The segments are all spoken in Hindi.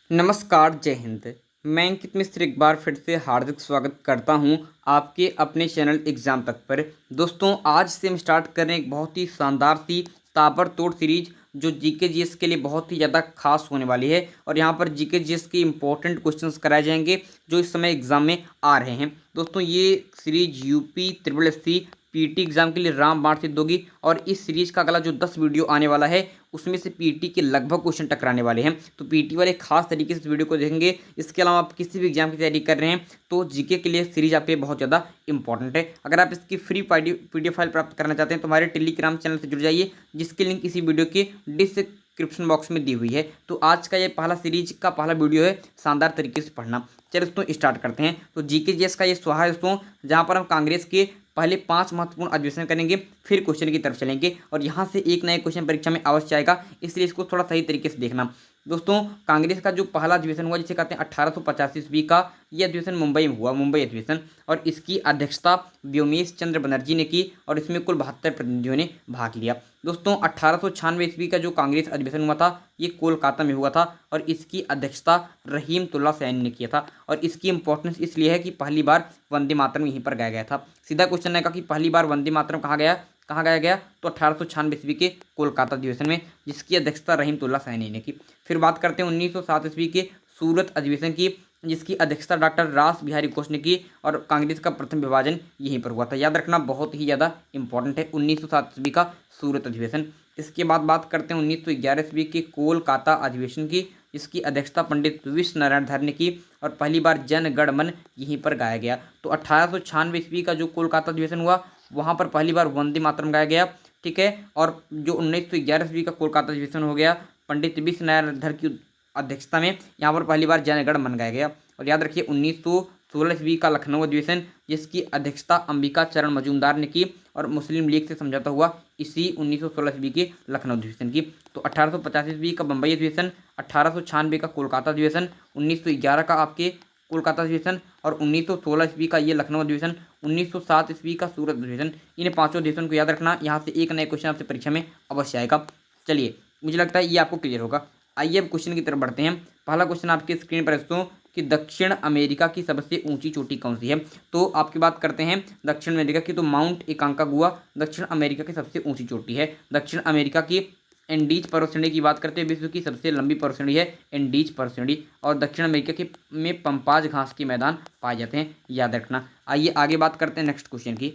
नमस्कार, जय हिंद। मैं अंकित मिश्र एक बार फिर से हार्दिक स्वागत करता हूं आपके अपने चैनल एग्ज़ाम तक पर। दोस्तों, आज से हम स्टार्ट कर रहे हैं एक बहुत ही शानदार सी ताबड़तोड़ सीरीज जो जीके जीएस के लिए बहुत ही ज़्यादा खास होने वाली है और यहां पर जीके जीएस के इंपॉर्टेंट क्वेश्चंस कराए जाएंगे जो इस समय एग्ज़ाम में आ रहे हैं। दोस्तों, ये series UP triple SC PT exam के लिए रामबाण सिद्ध होगी और इस सीरीज का अगला जो 10 वीडियो आने वाला है उसमें से पीटी के लगभग क्वेश्चन टकराने वाले हैं। तो पीटी वाले खास तरीके से इस वीडियो को देखेंगे। इसके अलावा आप किसी भी एग्जाम की तैयारी कर रहे हैं तो जीके के लिए सीरीज आपके बहुत ज़्यादा इंपॉर्टेंट है। अगर आप इसकी फ्री पीडीएफ फाइल प्राप्त करना चाहते हैं तो हमारे टेलीग्राम चैनल से जुड़ जाइए, जिसकी लिंक इसी वीडियो के डिस्क्रिप्शन बॉक्स में दी हुई है। तो आज का ये पहला सीरीज का पहला वीडियो है, शानदार तरीके से पढ़ना। चलिए दोस्तों स्टार्ट करते हैं। तो जीके जीएस का ये स्वाहा है दोस्तों, जहाँ पर हम कांग्रेस के पहले 5 महत्वपूर्ण अधिवेशन करेंगे, फिर क्वेश्चन की तरफ चलेंगे और यहाँ से एक नया क्वेश्चन परीक्षा में अवश्य आएगा, इसलिए इसको थोड़ा सही तरीके से देखना। दोस्तों, कांग्रेस का जो पहला अधिवेशन हुआ जिसे कहते हैं 1885 ईस्वी का, यह अधिवेशन मुंबई में हुआ, मुंबई अधिवेशन, और इसकी अध्यक्षता व्योमेश चंद्र बनर्जी ने की और इसमें कुल 72 प्रतिनिधियों ने भाग लिया। दोस्तों, 1896 ईस्वी का जो कांग्रेस अधिवेशन हुआ था ये कोलकाता में हुआ था और इसकी अध्यक्षता रहीमतुल्लाह सैनी ने किया था और इसकी इंपॉर्टेंस इसलिए है कि पहली बार वंदे मातरम यहीं पर गाया गया था। सीधा क्वेश्चन आएगा कि पहली बार वंदे मातरम कहाँ गाया गया, तो 1896 ईस्वी के कोलकाता अधिवेशन में, जिसकी अध्यक्षता रहीमतुल्लाह सैनी ने की। फिर बात करते हैं 1907 ईस्वी के सूरत अधिवेशन की, जिसकी अध्यक्षता डॉक्टर रास बिहारी घोष ने की और कांग्रेस का प्रथम विभाजन यहीं पर हुआ था। याद रखना, बहुत ही ज़्यादा इंपॉर्टेंट है 1907 ईस्वी का सूरत अधिवेशन। इसके बाद बात करते हैं 1911 ईस्वी के कोलकाता अधिवेशन की, जिसकी अध्यक्षता पंडित विश्व नारायण धर ने की और पहली बार जन गण मन यहीं पर गाया गया। तो 1896 ईस्वी का जो कोलकाता अधिवेशन हुआ वहाँ पर पहली बार वंदे मातरम गाया गया, ठीक है। और जो 1911 ईस्वी का कोलकाता अधिवेशन हो गया पंडित विश्व नारायण धर की अध्यक्षता में, यहाँ पर पहली बार जन गण मन गाया गया। और याद रखिए 1916 ईस्वी का लखनऊ अधिवेशन, जिसकी अध्यक्षता अंबिका चरण मजूमदार ने की और मुस्लिम लीग से समझौता हुआ इसी 1916 ईस्वी के लखनऊ अधिवेशन की। तो 1885 ईस्वी का बम्बई अधिवेशन, 1896 का कोलकाता अधिवेशन, 1911 का आपके कोलकाता अधिवेशन और 1916 ईस्वी का ये लखनऊ अधिवेशन, 1907 ईस्वी का सूरत अधिवेशन। इन पांचों अधिवेशन को याद रखना, यहाँ से एक नया क्वेश्चन आपसे परीक्षा में अवश्य आएगा। चलिए, मुझे लगता है ये आपको क्लियर होगा। आइए अब क्वेश्चन की तरफ बढ़ते हैं। पहला क्वेश्चन आपके स्क्रीन पर दोस्तों कि दक्षिण अमेरिका की सबसे ऊंची चोटी कौन सी है। तो आपकी बात करते हैं दक्षिण अमेरिका की, तो माउंट एकांकागुआ दक्षिण अमेरिका की सबसे ऊंची चोटी है। दक्षिण अमेरिका की एंडीज पर्वतश्रेणी की बात करते हैं, विश्व की सबसे लंबी पर्वतश्रेणी है एंडीज पर्वतश्रेणी और दक्षिण अमेरिका के में पंपाज घास के मैदान पाए जाते हैं, याद रखना। आइए आगे बात करते हैं नेक्स्ट क्वेश्चन की।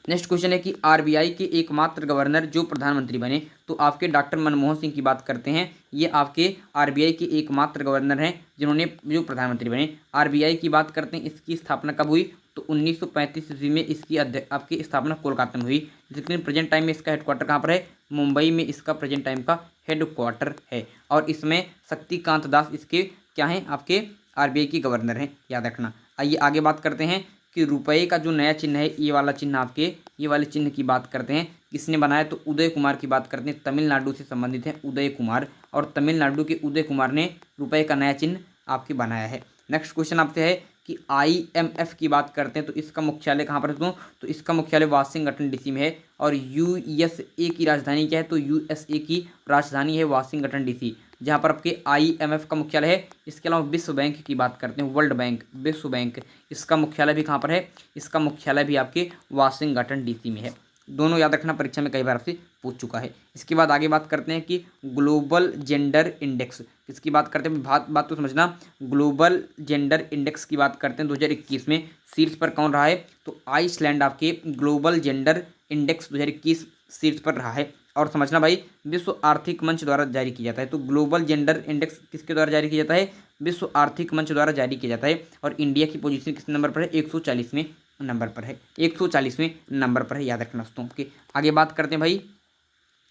नेक्स्ट क्वेश्चन है कि आरबीआई के एकमात्र गवर्नर जो प्रधानमंत्री बने, तो आपके डॉक्टर मनमोहन सिंह की बात करते हैं। ये आपके आरबीआई के एकमात्र गवर्नर हैं जिन्होंने जो प्रधानमंत्री बने। आरबीआई की बात करते हैं, इसकी स्थापना कब हुई, तो 1935 ईस्वी में इसकी आपकी स्थापना कोलकाता में हुई, लेकिन प्रेजेंट टाइम में इसका हेडक्वार्टर कहाँ पर है, मुंबई में इसका प्रेजेंट टाइम का हेडक्वार्टर है। और इसमें शक्तिकांत दास इसके क्या हैं, आपके आरबीआई के गवर्नर हैं, याद रखना। आइए आगे बात करते हैं कि रुपए का जो नया चिन्ह है, ये वाला चिन्ह आपके, ये वाले चिन्ह की बात करते हैं, किसने बनाया, तो उदय कुमार की बात करते हैं। तमिलनाडु से संबंधित है उदय कुमार और तमिलनाडु के उदय कुमार ने रुपए का नया चिन्ह आपके बनाया है। नेक्स्ट क्वेश्चन आपसे है कि आईएमएफ की बात करते हैं, तो इसका मुख्यालय कहाँ पर है दोस्तों, तो इसका मुख्यालय वाशिंगटन डीसी में है। और यूएसए की राजधानी क्या है, तो यूएसए की राजधानी है वाशिंगटन डीसी, जहाँ पर आपके आईएमएफ का मुख्यालय है। इसके अलावा विश्व बैंक की बात करते हैं, वर्ल्ड बैंक, विश्व बैंक, इसका मुख्यालय भी कहाँ पर है, इसका मुख्यालय भी आपके वाशिंगटन डीसी में है। दोनों याद रखना, परीक्षा में कई बार आपसे पूछ चुका है। इसके बाद आगे बात करते हैं कि ग्लोबल जेंडर इंडेक्स किसकी बात करते हैं, बात तो समझना। ग्लोबल जेंडर इंडेक्स की बात करते हैं 2021 में शीर्ष पर कौन रहा है, तो आइसलैंड आपके ग्लोबल जेंडर इंडेक्स 2021 शीर्ष पर रहा है। और समझना भाई, विश्व आर्थिक मंच द्वारा जारी किया जाता है, तो ग्लोबल जेंडर इंडेक्स किसके द्वारा जारी किया जाता है, विश्व आर्थिक मंच द्वारा जारी किया जाता है। और इंडिया की पोजीशन किस नंबर पर है, 140वें नंबर पर है, 140वें नंबर पर है, याद रखना दोस्तों। के आगे बात करते हैं भाई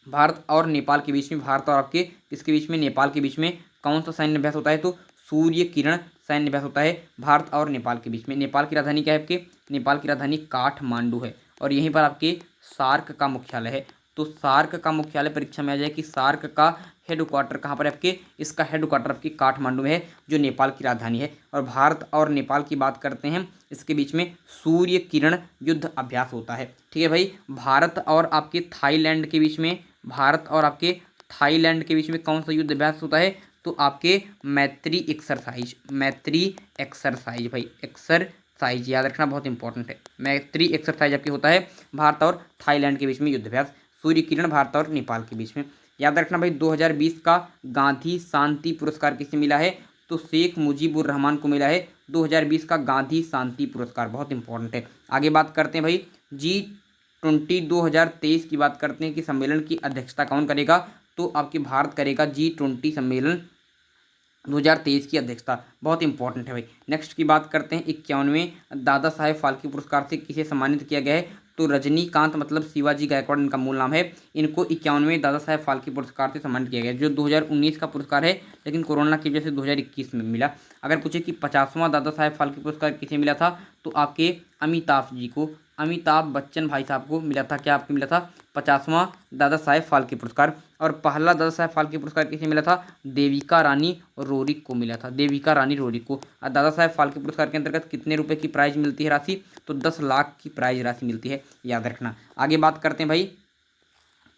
भारत और नेपाल के बीच में, भारत और आपके किसके बीच में, नेपाल के बीच में कौन सा सैन्य अभ्यास होता है, तो सूर्य किरण सैन्य अभ्यास होता है भारत और नेपाल के बीच में। नेपाल की राजधानी क्या है आपके, नेपाल की राजधानी काठमांडू है और यहीं पर आपके सार्क का मुख्यालय है। तो सार्क का मुख्यालय परीक्षा में आ जाए कि सार्क का हेडक्वार्टर कहाँ पर है आपके, इसका हेडक्वार्टर आपके काठमांडू में है, जो नेपाल की राजधानी है। और भारत और नेपाल की बात करते हैं, इसके बीच में सूर्य किरण युद्ध अभ्यास होता है, ठीक है भाई। भारत और आपके थाईलैंड के बीच में, भारत और आपके थाईलैंड के बीच में कौन सा युद्ध अभ्यास होता है, तो आपके मैत्री एक्सरसाइज भाई, एक्सरसाइज याद रखना बहुत इंपॉर्टेंट है। मैत्री एक्सरसाइज आपकी होता है भारत और थाईलैंड के बीच में युद्धाभ्यास। सूर्य किरण भारत और नेपाल के बीच में। याद रखना भाई 2020 का गांधी शांति पुरस्कार किसे मिला है? तो शेख मुजीबुर रहमान को मिला है 2020 का गांधी शांति पुरस्कार, बहुत इंपॉर्टेंट है। आगे बात करते हैं भाई G20 2023 की बात करते हैं कि सम्मेलन की अध्यक्षता कौन करेगा? तो आपके भारत करेगा G20 सम्मेलन 2023 की अध्यक्षता, बहुत इंपॉर्टेंट है भाई। नेक्स्ट की बात करते हैं 51वें दादा साहेब फाल्के पुरस्कार से किसे सम्मानित किया गया है? तो रजनीकांत मतलब शिवाजी गायकवाड़ इनका मूल नाम है। इनको 51वें दादा साहेब फाल्के पुरस्कार से सम्मानित किया गया, जो 2019 का पुरस्कार है लेकिन कोरोना की वजह से 2021 में मिला। अगर पूछे कि 50वां दादा साहेब फाल्के पुरस्कार किसे मिला था? तो आपके अमिताभ जी को, अमिताभ बच्चन भाई साहब को मिला था। क्या आपको मिला था? 50वां दादा साहेब फाल्के पुरस्कार। और पहला दादा साहेब फाल्के पुरस्कार किसे मिला था? देविका रानी रोरिक को मिला था, देविका रानी रोरिक को। दादा साहेब फाल्के पुरस्कार के अंतर्गत कितने रुपए की प्राइज मिलती है राशि? तो 10 लाख की प्राइज राशि मिलती है, याद रखना। आगे बात करते हैं भाई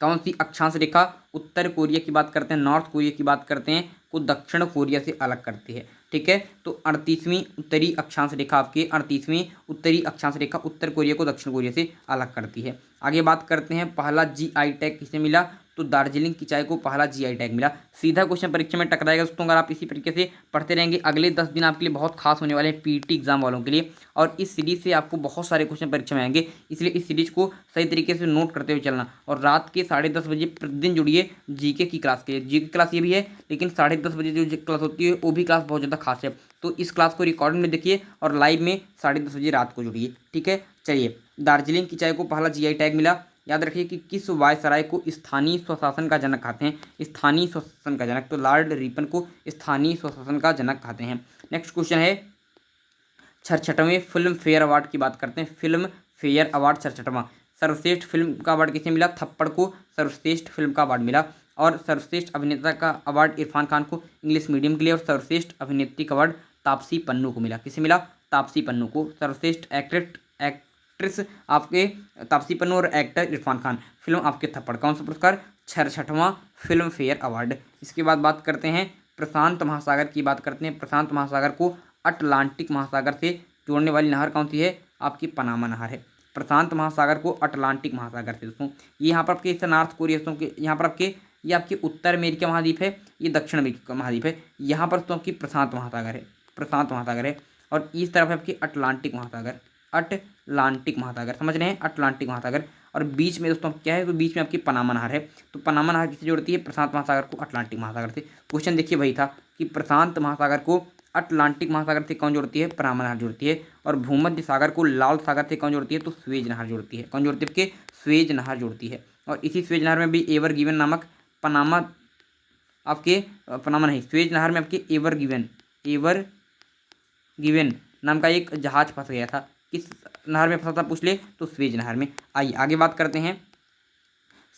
कौन सी अक्षांश रेखा उत्तर कोरिया की बात करते हैं, नॉर्थ कोरिया की बात करते हैं, को दक्षिण कोरिया से अलग करती है? ठीक है, तो 38वीं उत्तरी अक्षांश रेखा आपकी 38वीं उत्तरी अक्षांश रेखा उत्तर कोरिया को दक्षिण कोरिया से अलग करती है। आगे बात करते हैं पहला GI टैग किसे मिला? तो दार्जिलिंग की चाय को पहला GI टैग मिला। सीधा क्वेश्चन परीक्षा में टकराएगा दोस्तों, अगर आप इसी तरीके से पढ़ते रहेंगे। अगले 10 दिन आपके लिए बहुत खास होने वाले हैं PET एग्जाम वालों के लिए, और इस सीरीज से आपको बहुत सारे क्वेश्चन परीक्षा में आएंगे, इसलिए इस सीरीज को सही तरीके से नोट करते हुए चलना। और रात के 10:30 बजे प्रतिदिन जुड़िए GK की क्लास के लिए। GK क्लास ये भी है, लेकिन 10:30 बजे जो क्लास होती है वो भी क्लास बहुत ज़्यादा खास है। तो इस क्लास को रिकॉर्डिंग में देखिए और लाइव में 10:30 बजे रात को जुड़िए। ठीक है, चलिए। दार्जिलिंग की चाय को पहला GI टैग मिला। याद रखिए कि किस वायसराय को स्थानीय स्वशासन का जनक कहते हैं? स्थानीय स्वशासन का जनक, तो लॉर्ड रिपन को स्थानीय स्वशासन का जनक कहते हैं। नेक्स्ट क्वेश्चन है 66वें फिल्म फेयर अवार्ड की बात करते हैं। फिल्म फेयर अवार्ड 66वां, सर्वश्रेष्ठ फिल्म का अवार्ड किसे मिला? थप्पड़ को सर्वश्रेष्ठ फिल्म का अवार्ड मिला। और सर्वश्रेष्ठ अभिनेता का अवार्ड इरफान खान को इंग्लिश मीडियम के लिए, और सर्वश्रेष्ठ अभिनेत्री का अवार्ड तापसी पन्नू को मिला। किसे मिला? तापसी पन्नू को। सर्वश्रेष्ठ एक्ट्रेस आपके तापसी पन्नू और एक्टर इरफान खान। फिल्म आपके थप्पड़। कौन सा पुरस्कार? 66वां फिल्म फेयर अवार्ड। इसके बाद बात करते हैं प्रशांत महासागर की बात करते हैं। प्रशांत महासागर को अटलांटिक महासागर से जोड़ने वाली नहर कौन सी है? आपकी पनामा नहर है। प्रशांत महासागर को अटलांटिक महासागर से दोस्तों, ये यहाँ पर आपके इस नॉर्थ कोरिया दोस्तों के, यहाँ पर आपके ये आपके उत्तर अमेरिका महाद्वीप है, ये दक्षिण अमेरिका महाद्वीप है। यहाँ पर दोस्तों आपकी प्रशांत महासागर है, प्रशांत महासागर है। और इस तरफ है आपकी अटलांटिक महासागर, अटलांटिक महासागर, समझ रहे हैं? अटलांटिक महासागर। और बीच में दोस्तों क्या है? तो बीच में आपकी पनामा नहर है। तो पनामा नहर किससे जोड़ती है? प्रशांत महासागर को अटलांटिक महासागर से। क्वेश्चन देखिए वही था कि प्रशांत महासागर को अटलांटिक महासागर से कौन जोड़ती है? पनामा नहर जोड़ती है। और भूमध्य सागर को लाल सागर से कौन जोड़ती है? तो स्वेज नहर जोड़ती है। कौन जोड़ती है? आपके स्वेज नहर जोड़ती है। और इसी स्वेज नहर में भी एवर गिवन नामक पनामा आपके पनामा नहीं, स्वेज नहर में आपके एवर गिवन नाम का एक जहाज फंस गया था। किस नहर में फंसा था पूछ ले? तो स्वेज नहर में। आइए आगे बात करते हैं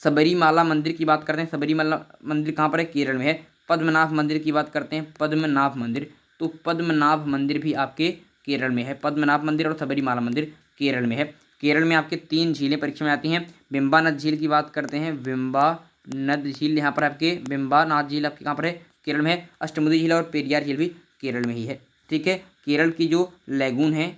सबरीमाला मंदिर की बात करते हैं। सबरीमाला मंदिर कहाँ पर है? केरल में है। पद्मनाभ मंदिर की बात करते हैं। पद्मनाभ मंदिर, तो पद्मनाभ मंदिर भी आपके केरल में है। पद्मनाभ मंदिर और सबरीमाला मंदिर केरल में है। केरल में आपके 3 झीलें परीक्षा में आती हैं। बिम्बानद झील की बात करते हैं। बिम्बानद झील यहाँ पर आपके, बिम्बानाथ झील आपके कहाँ पर है? केरल में है। अष्टमुदी झील और पेरियार झील भी केरल में ही है। ठीक है, केरल की जो लैगून है,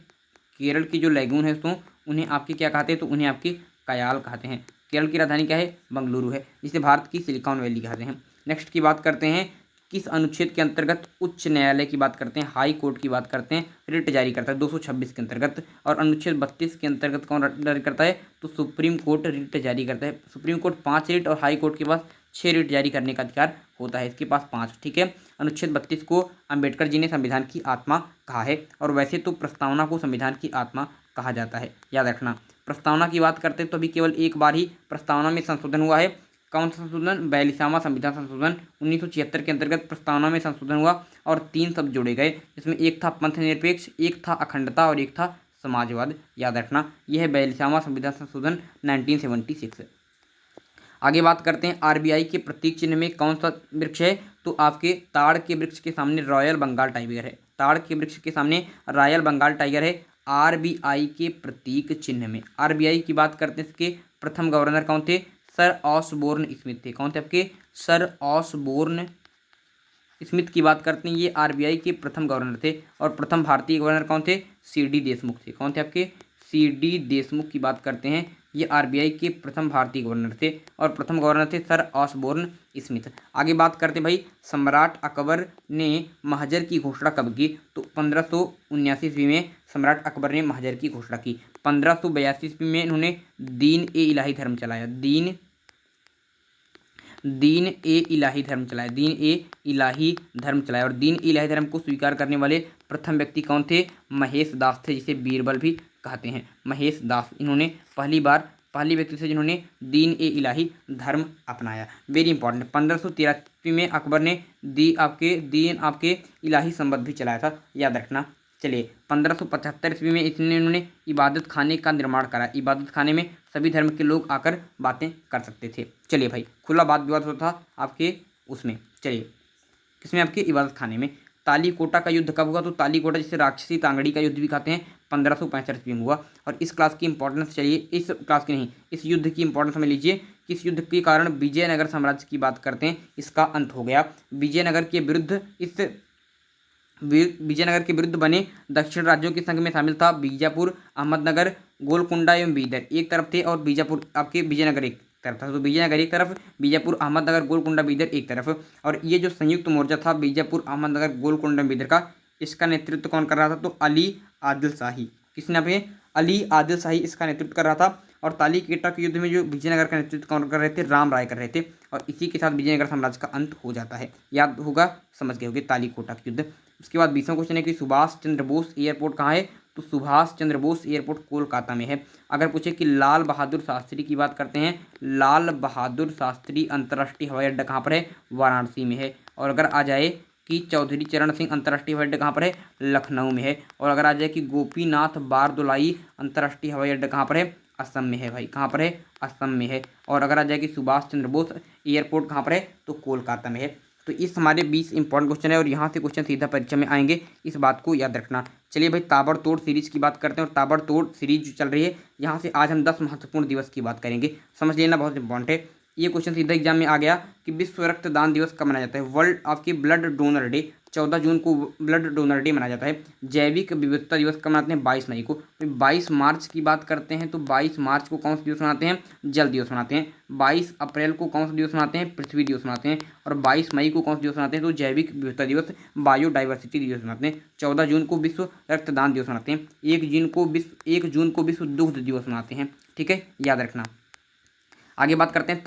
केरल की जो लैगून है दोस्तों, उन्हें आपके क्या कहते हैं? तो उन्हें आपके कयाल कहते हैं। केरल की राजधानी क्या है? बेंगलुरु है, जिसे भारत की सिलिकॉन वैली कहते हैं। नेक्स्ट की बात करते हैं किस अनुच्छेद के अंतर्गत उच्च न्यायालय की बात करते हैं, हाई कोर्ट की बात करते हैं, रिट जारी करता है 226 के अंतर्गत। और अनुच्छेद 32 के अंतर्गत कौन जारी करता है? तो सुप्रीम कोर्ट रिट जारी करता है। सुप्रीम कोर्ट 5 रिट और हाई कोर्ट के पास 6 रिट जारी करने का अधिकार होता है, इसके पास 5। ठीक है, अनुच्छेद 32 को अंबेडकर जी ने संविधान की आत्मा कहा है। और वैसे तो प्रस्तावना को संविधान की आत्मा कहा जाता है, याद रखना। प्रस्तावना की बात करते हैं तो अभी केवल एक बार ही प्रस्तावना में संशोधन हुआ है। कौन सा संशोधन? 42वां संविधान संशोधन 1976 के अंतर्गत प्रस्तावना में संशोधन हुआ और 3 शब्द जोड़े गए। इसमें एक था पंथ निरपेक्ष, एक था अखंडता और एक था समाजवाद, याद रखना। यह है 42वां संविधान संशोधन 1976। आगे बात करते हैं RBI के प्रतीक चिन्ह में कौन सा वृक्ष है? तो आपके ताड़ के वृक्ष के सामने रॉयल बंगाल टाइगर है। ताड़ के वृक्ष के सामने रॉयल बंगाल टाइगर है RBI के प्रतीक चिन्ह में। RBI की बात करते हैं, इसके प्रथम गवर्नर कौन थे? सर ऑसबोर्न स्मिथ थे। कौन थे आपके? सर ऑसबोर्न स्मिथ की बात करते हैं, ये आरबीआई के प्रथम गवर्नर थे। और प्रथम भारतीय गवर्नर कौन थे? सीडी देशमुख थे। कौन थे आपके? सीडी देशमुख की बात करते हैं, ये आरबीआई के प्रथम भारतीय गवर्नर थे। और प्रथम गवर्नर थे सर ऑसबोर्न स्मिथ। आगे बात करते हैं भाई, सम्राट अकबर ने महजर की घोषणा कब की? तो 1579 ईस्वी में सम्राट अकबर ने महजर की घोषणा की। 1582 ईस्वी में इन्होंने दीन ए इलाही धर्म चलाया। दीन ए इलाही धर्म चलाया। दीन ए इलाही धर्म चलाया। और दीन ए इलाही धर्म को स्वीकार करने वाले प्रथम व्यक्ति कौन थे? महेश दास थे, जिसे बीरबल भी कहते हैं। महेश दास, इन्होंने पहली व्यक्ति थे जिन्होंने दीन ए इलाही धर्म अपनाया। Very important. 1583 में अकबर ने दीन आपके इलाही संबंध भी चलाया था, याद रखना। चलिए, 1575 ईस्वी में इन्होंने इबादत खाने का निर्माण करा। इबादत खाने में सभी धर्म के लोग आकर बातें कर सकते थे। चलिए भाई, खुला वाद विवाद होता था आपके उसमें। चलिए, किसमें? आपके इबादत खाने में। तालीकोटा का युद्ध कब हुआ? तो तालीकोटा, जिसे राक्षसी तांगड़ी का युद्ध भी कहते हैं, 1565 ईस्वी में हुआ। और इस क्लास की इंपॉर्टेंस, चलिए इस क्लास की नहीं, इस युद्ध की इंपॉर्टेंस हमें लीजिए कि इस युद्ध के कारण विजयनगर साम्राज्य की बात करते हैं, इसका अंत हो गया। विजयनगर के विरुद्ध बने दक्षिण राज्यों के संघ में शामिल था बीजापुर, अहमदनगर, गोलकुंडा एवं बीदर एक तरफ थे, और बीजापुर आपके विजयनगर एक तरफ था। तो विजयनगर एक तरफ, बीजापुर, अहमदनगर, गोलकुंडा, बीदर एक तरफ। और ये जो संयुक्त मोर्चा था बीजापुर, अहमदनगर, गोलकुंडा, बीदर का, इसका नेतृत्व कौन कर रहा था? तो अली आदिल शाही। किसने? पे अली आदिल शाही इसका नेतृत्व कर रहा था। और तालीकोटा के युद्ध में जो विजयनगर का नेतृत्व कौन कर रहे थे? राम राय कर रहे थे। और इसी के साथ विजयनगर साम्राज्य का अंत हो जाता है। याद होगा, समझ गए होंगे तालीकोटा का युद्ध। उसके बाद 20वां क्वेश्चन है कि सुभाष चंद्र बोस एयरपोर्ट कहाँ है? तो सुभाष चंद्र बोस एयरपोर्ट कोलकाता में है। अगर पूछे कि लाल बहादुर शास्त्री की बात करते हैं, लाल बहादुर शास्त्री अंतर्राष्ट्रीय हवाई अड्डा कहाँ पर है? वाराणसी में है। और अगर आ जाए कि चौधरी चरण सिंह अंतर्राष्ट्रीय हवाई अड्डा कहाँ पर है? लखनऊ में है। और अगर आ जाए कि गोपीनाथ बारदोलाई अंतर्राष्ट्रीय हवाई अड्डा कहाँ पर है? असम में है भाई। कहाँ पर है? असम में है। और अगर आ जाए कि सुभाष चंद्र बोस एयरपोर्ट कहाँ पर है? तो कोलकाता में है। तो इस हमारे 20 इंपॉर्टेंट क्वेश्चन है, और यहाँ से क्वेश्चन सीधा परीक्षा में आएंगे, इस बात को याद रखना। चलिए भाई, ताबड़तोड़ सीरीज की बात करते हैं, और ताबड़तोड़ सीरीज जो चल रही है, यहाँ से आज हम 10 महत्वपूर्ण दिवस की बात करेंगे। समझ लेना, बहुत इंपॉर्टेंट है। ये क्वेश्चन सीधा एग्जाम में आ गया कि विश्व रक्तदान दिवस कब मनाया जाता है? वर्ल्ड आपकी ब्लड डोनर डे, 14 जून को ब्लड डोनर डे मनाया जाता है। जैविक विविधता दिवस कब मनाते हैं? 22 मई को। 22 मार्च की बात करते हैं, तो 22 मार्च को कौन सा दिवस मनाते हैं? जल दिवस मनाते हैं। 22 अप्रैल को कौन सा दिवस मनाते हैं? पृथ्वी दिवस मनाते हैं। और 22 मई को कौन सा दिवस मनाते हैं? तो जैविक विविधता दिवस, बायोडाइवर्सिटी दिवस मनाते हैं। 14 जून को विश्व रक्तदान दिवस मनाते हैं। 1 जून को विश्व दुग्ध दिवस मनाते हैं। ठीक है, याद रखना। आगे बात करते हैं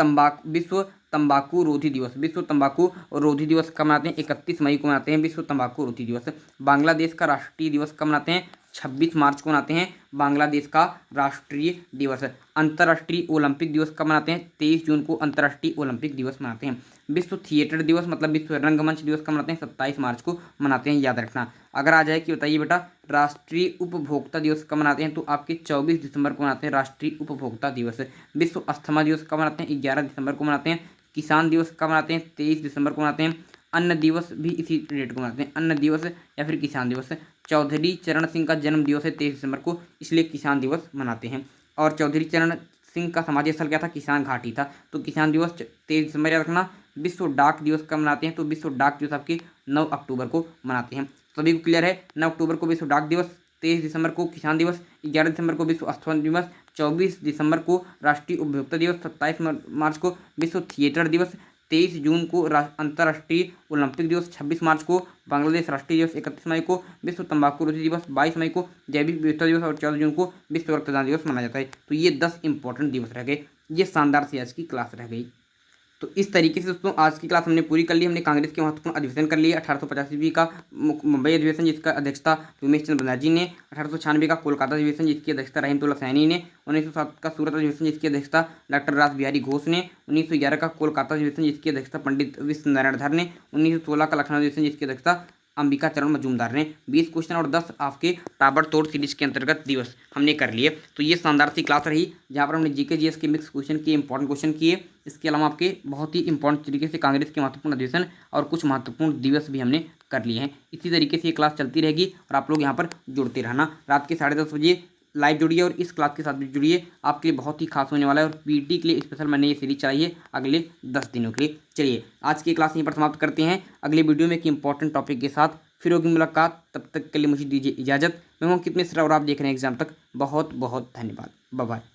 विश्व तंबाकू रोधी दिवस। विश्व तंबाकू रोधी दिवस कब मनाते हैं? 31 मई को मनाते हैं विश्व तंबाकू रोधी दिवस। बांग्लादेश का राष्ट्रीय दिवस कब मनाते हैं? 26 मार्च को मनाते हैं बांग्लादेश का राष्ट्रीय दिवस। अंतर्राष्ट्रीय ओलंपिक दिवस कब मनाते हैं? 23 जून को अंतर्राष्ट्रीय ओलंपिक दिवस मनाते हैं। विश्व थिएटर दिवस मतलब विश्व रंगमंच दिवस कब मनाते हैं? 27 मार्च को मनाते हैं, याद रखना। अगर आ जाए कि बताइए बेटा, राष्ट्रीय उपभोक्ता दिवस कब मनाते हैं? तो आपके 24 दिसंबर को मनाते हैं राष्ट्रीय उपभोक्ता दिवस। विश्व अस्थमा दिवस कब मनाते हैं? 11 दिसंबर को मनाते हैं। किसान दिवस कब मनाते हैं? 23 दिसंबर को मनाते हैं। अन्न दिवस भी इसी डेट को मनाते हैं, अन्न दिवस या फिर किसान दिवस। चौधरी चरण सिंह का जन्म दिवस है 23 दिसंबर को, इसलिए किसान दिवस मनाते हैं। और चौधरी चरण सिंह का समाधि स्थल क्या था? किसान घाटी था, तो किसान दिवस 23 दिसंबर याद रखना। विश्व डाक दिवस कब मनाते हैं? तो विश्व डाक दिवस आपके 9 अक्टूबर को मनाते हैं। सभी को क्लियर है? 9 अक्टूबर को विश्व डाक दिवस, 23 दिसंबर को किसान दिवस, 11 दिसंबर को विश्व अस्थमा दिवस, 24 दिसंबर को राष्ट्रीय उपभोक्ता दिवस, 27 मार्च को विश्व थिएटर दिवस, 23 जून को अंतर्राष्ट्रीय ओलंपिक दिवस, 26 मार्च को बांग्लादेश राष्ट्रीय दिवस, 31 मई को विश्व तंबाकू रोधी दिवस, 22 मई को जैविक विविधता दिवस और 14 जून को विश्व रक्तदान दिवस मनाया जाता है। तो ये 10 इंपॉर्टेंट दिवस रह गए। ये शानदार सी आज की क्लास रह गई। तो इस तरीके से दोस्तों आज की क्लास हमने पूरी कर ली। हमने कांग्रेस के महत्वपूर्ण अधिवेशन कर लिया। 1885 का मुंबई अधिवेशन जिसका अध्यक्षता उमेश चंद्र बनर्जी ने, 1896 का कोलकाता अधिवेशन जिसकी अध्यक्षता रहीमतुल्लाह सैनी ने, 1907 का सूरत अधिवेशन जिसकी अध्यक्षता डॉक्टर रास बिहारी घोष ने, 1911 का कोलकाता अधिवेशन जिसकी अध्यक्षता पंडित विश्व नारायण धर ने, 1916 का लखनऊ अधिवेशन जिसकी अध्यक्षता अंबिका चरण मजूमदार ने। 20 क्वेश्चन और 10 आपके ताबड़तोड़ सीरीज के अंतर्गत दिवस हमने कर लिए। तो ये शानदार सी क्लास रही जहाँ पर हमने जीके जीएस के मिक्स क्वेश्चन किए, इंपॉर्टेंट क्वेश्चन किए। इसके अलावा आपके बहुत ही इंपॉर्टेंट तरीके से कांग्रेस के महत्वपूर्ण अधिवेशन और कुछ महत्वपूर्ण दिवस भी हमने कर लिए हैं। इसी तरीके से ये क्लास चलती रहेगी और आप लोग यहाँ पर जुड़ते रहना। रात के 10:30 बजे लाइव जुड़िए और इस क्लास के साथ भी जुड़िए, आपके लिए बहुत ही खास होने वाला है। और पीटी के लिए स्पेशल मैंने ये सीरीज चलाई है अगले 10 दिनों के लिए। चलिए आज की क्लास यहीं पर समाप्त करते हैं। अगले वीडियो में एक इंपॉर्टेंट टॉपिक के साथ फिर होगी मुलाकात। तब तक के लिए मुझे दीजिए इजाज़त। मैं हूं अंकित मिश्रा और आप देख रहे हैं एग्जाम तक। बहुत बहुत धन्यवाद। Bye bye.